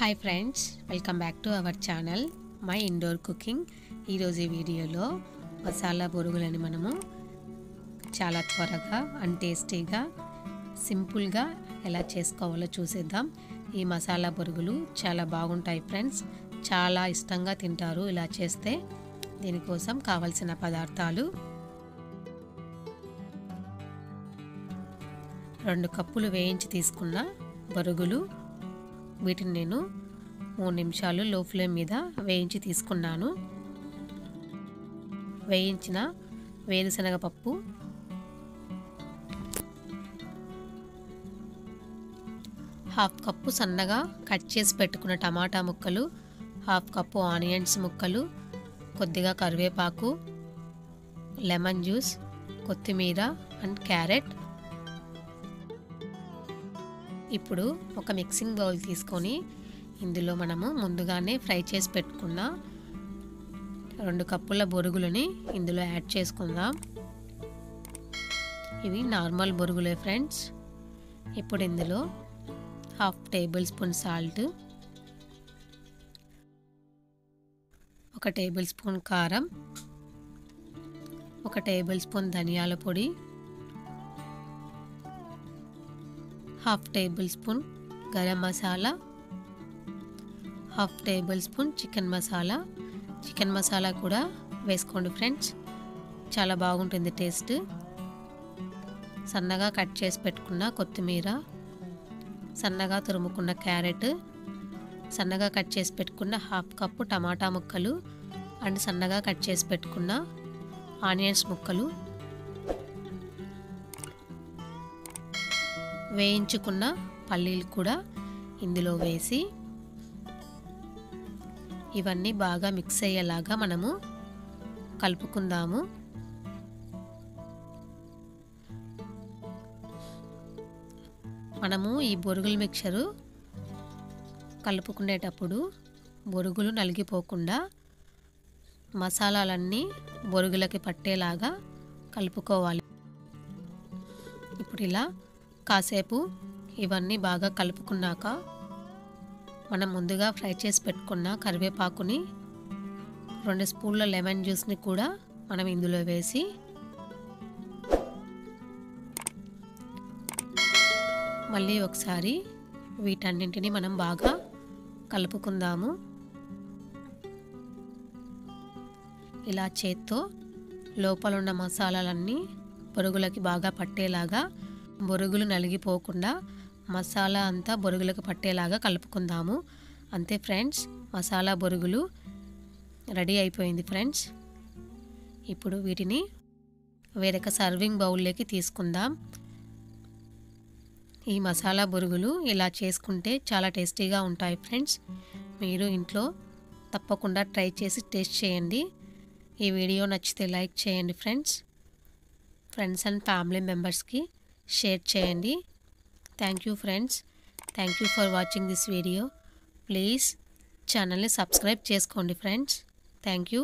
Hi friends, welcome back to our channel my indoor cooking. ఈరోజు ఈ వీడియోలో మసాలా బొరుగులని మనము చాలా త్వరగా అండ్ టేస్టీగా సింపుల్గా ఎలా చేసుకోవాలో చూసేద్దాం. ఈ మసాలా బొరుగులు చాలా బాగుంటాయి ఫ్రెండ్స్, చాలా ఇష్టంగా తింటారు ఇలా చేస్తే. దీనికోసం కావలసిన పదార్థాలు: 2 కప్పులు వేయించి తీసుకున్న బొరుగులు. వీటిని నేను 3 నిమిషాలు లో ఫ్లేమ్ మీద వేయించి తీసుకున్నాను. వేయించిన వేరుశనగ పప్పు, 1/2 కప్పు సన్నగా కట్ చేసి పెట్టుకున్న టమాటా ముక్కలు, 1/2 కప్పు ఆనియన్స్ ముక్కలు, కొద్దిగా కరివేపాకు, లెమన్ జ్యూస్, కొత్తిమీర అండ్ క్యారెట్. ఇప్పుడు ఒక మిక్సింగ్ బౌల్ తీసుకొని ఇందులో మనము ముందుగానే ఫ్రై చేసి పెట్టుకున్న 2 కప్పుల బొరుగులని ఇందులో యాడ్ చేసుకుందాం. ఇవి నార్మల్ బొరుగులే ఫ్రెండ్స్. ఇప్పుడు ఇందులో 1/2 table spoon salt, 1 table spoon కారం, 1 టేబుల్ స్పూన్ ధనియాల పొడి, 1/2 table spoon garam masala, 1/2 table spoon chicken masala. Chicken masala కూడా వేసుకోండి ఫ్రెండ్స్, చాలా బాగుంటుంది టేస్ట్. సన్నగా కట్ చేసి పెట్టుకున్న కొత్తిమీర, సన్నగా తురుముకున్న క్యారెట్, సన్నగా కట్ చేసి పెట్టుకున్న 1/2 కప్పు టమాటా ముక్కలు అండ్ సన్నగా కట్ చేసి పెట్టుకున్న ఆనియన్స్ ముక్కలు, వేయించుకున్న పల్లీలు కూడా ఇందులో వేసి ఇవన్నీ బాగా మిక్స్ అయ్యేలాగా మనము కలుపుకుందాము. మనము ఈ బొరుగుల మిక్చరు కలుపుకునేటప్పుడు బొరుగులు నలిగిపోకుండా మసాలాలన్నీ బొరుగులకి పట్టేలాగా కలుపుకోవాలి. ఇప్పుడు ఇలా కాసేపు ఇవన్నీ బాగా కలుపుకున్నాక మనం ముందుగా ఫ్రై చేసి పెట్టుకున్న కరివేపాకుని, 2 స్పూన్ల లెమన్ జ్యూస్ని కూడా మనం ఇందులో వేసి మళ్ళీ ఒకసారి వీటన్నింటినీ మనం బాగా కలుపుకుందాము. ఇలా చేత్తో లోపల ఉన్న మసాలాలన్నీ బొరుగులకి బాగా పట్టేలాగా, బొరుగులు నలిగిపోకుండా మసాలా అంతా బొరుగులకు పట్టేలాగా కలుపుకుందాము. అంతే ఫ్రెండ్స్, మసాలా బొరుగులు రెడీ అయిపోయింది ఫ్రెండ్స్. ఇప్పుడు వీటిని వేరొక సర్వింగ్ బౌల్లోకి తీసుకుందాం. ఈ మసాలా బొరుగులు ఇలా చేసుకుంటే చాలా టేస్టీగా ఉంటాయి ఫ్రెండ్స్. మీరు ఇంట్లో తప్పకుండా ట్రై చేసి టేస్ట్ చేయండి. ఈ వీడియో నచ్చితే లైక్ చేయండి ఫ్రెండ్స్ అండ్ ఫ్యామిలీ మెంబర్స్కి షేర్ చేయండి. Thank you friends, thank you for watching this video. Please ఛానల్ని సబ్స్క్రైబ్ చేసుకోండి ఫ్రెండ్స్. Thank you.